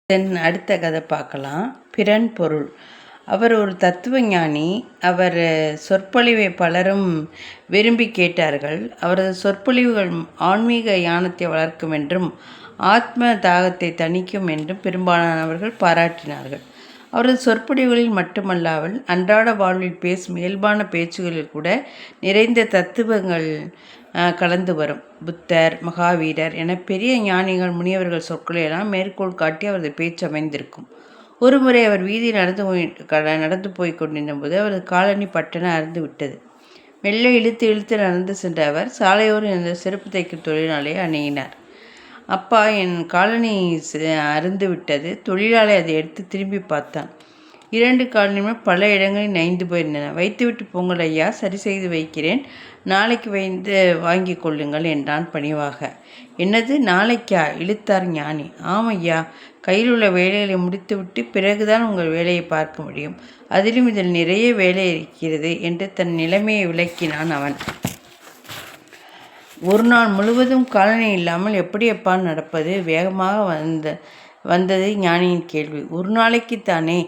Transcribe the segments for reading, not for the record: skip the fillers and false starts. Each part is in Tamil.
அடுத்த கதை பார்க்கலாம். பிறன் பொருள். அவர் ஒரு தத்துவ ஞானி. அவர் சொற்பொழிவை பலரும் விரும்பி கேட்டார்கள். அவரது சொற்பொழிவுகள் ஆன்மீக ஞானத்தை வளர்க்கும் என்றும் ஆத்ம தாகத்தை தணிக்கும் என்றும் பெரும்பாலானவர்கள் பாராட்டினார்கள். அவரது சொற்பொழிவுகளில் மட்டுமல்லாமல் அன்றாட வாழ்வில் பேசும் இயல்பான பேச்சுகளில் கூட நிறைந்த தத்துவங்கள் கலந்து வரும். புத்தர், மகாவீரர் என பெரிய ஞானிகள், முனிவர்கள் சொற்களையெல்லாம் மேற்கோள் காட்டி அவரது பேச்சு அமைந்திருக்கும். ஒருமுறை அவர் வீதியில் நடந்து போய் கொண்டிருந்த போது அவரது காலணி பட்டென அறுந்து விட்டது. மெல்ல இழுத்து நடந்து சென்ற அவர் சாலையோடு இருந்த செருப்பு தைக்கும் தொழிலாளியை அணுகினார். அப்பா, என் காலணி அறுந்து விட்டது. தொழிலாளி அதை எடுத்து திரும்பி பார்த்தான். 2 காலனியுமே பல இடங்களில் நைந்து போயிருந்தன. வைத்துவிட்டு போங்கள் ஐயா, சரி செய்து வைக்கிறேன். நாளைக்கு வாங்கி கொள்ளுங்கள் என்றான் பணிவாக. என்னது, நாளைக்கா? இழுத்தார் ஞானி. ஆமையா, கையில் உள்ள வேலைகளை முடித்துவிட்டு பிறகுதான் உங்கள் வேலையை பார்க்க முடியும். அதிலும் இதில் நிறைய வேலை இருக்கிறது என்று தன் நிலைமையை விளக்கினான் அவன். ஒரு நாள் முழுவதும் காலனி இல்லாமல் எப்படியப்பா நடப்பது? வேகமாக வந்தது ஞானியின் கேள்வி. ஒரு நாளைக்குத்தானே,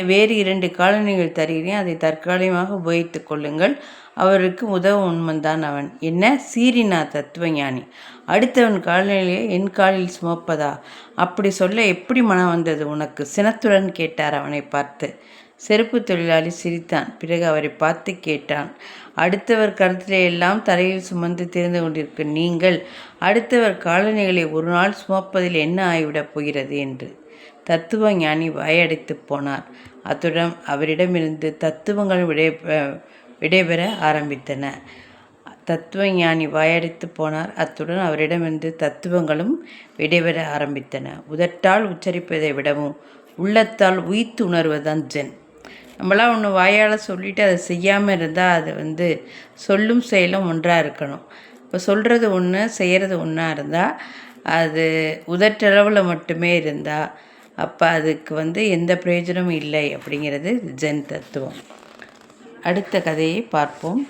வேறு 2 காலணிகள் தருகிறேன், அதை தற்காலிகமாக உபயோகித்துக் கொள்ளுங்கள். அவருக்கு உதவ உண்மைந்தான் அவன். என்ன சீரினா தத்துவ ஞானி? அடுத்தவன் காலநிலையை என் காலில் சுமப்பதா? அப்படி சொல்ல எப்படி மனம் வந்தது உனக்கு? சினத்துடன் கேட்டார் அவனை பார்த்து. செருப்பு தொழிலாளி சிரித்தான். பிறகு அவரை பார்த்து கேட்டான். அடுத்தவர் கருத்திலே எல்லாம் தலையில் சுமந்து தெரிந்து கொண்டிருக்க நீங்கள் அடுத்தவர் காலணிகளை ஒரு நாள் சுமப்பதில் என்ன ஆகிவிடப் போகிறது என்று. தத்துவ ஞானி வாயடைத்து போனார். அத்துடன் அவரிடமிருந்து தத்துவங்கள் விடைபெற ஆரம்பித்தன. தத்துவ ஞானி வாயடைத்து போனார். அத்துடன் அவரிடமிருந்து தத்துவங்களும் விடைபெற ஆரம்பித்தன. உதட்டால் உச்சரிப்பதை விடவும் உள்ளத்தால் உயிர்த்து உணர்வதுதான் ஜென். நம்மளாம் ஒன்று வாயால் சொல்லிவிட்டு அதை செய்யாமல் இருந்தால் அது சொல்லும் செயலும் ஒன்றாக இருக்கணும். இப்போ சொல்கிறது ஒன்று, செய்கிறது ஒன்றா இருந்தால், அது உதட்டளவில் மட்டுமே இருந்தால் அப்போ அதுக்கு எந்த பிரயோஜனமும் இல்லை அப்படிங்கிறது ஜென் தத்துவம். அடுத்த கதையை பார்ப்போம்.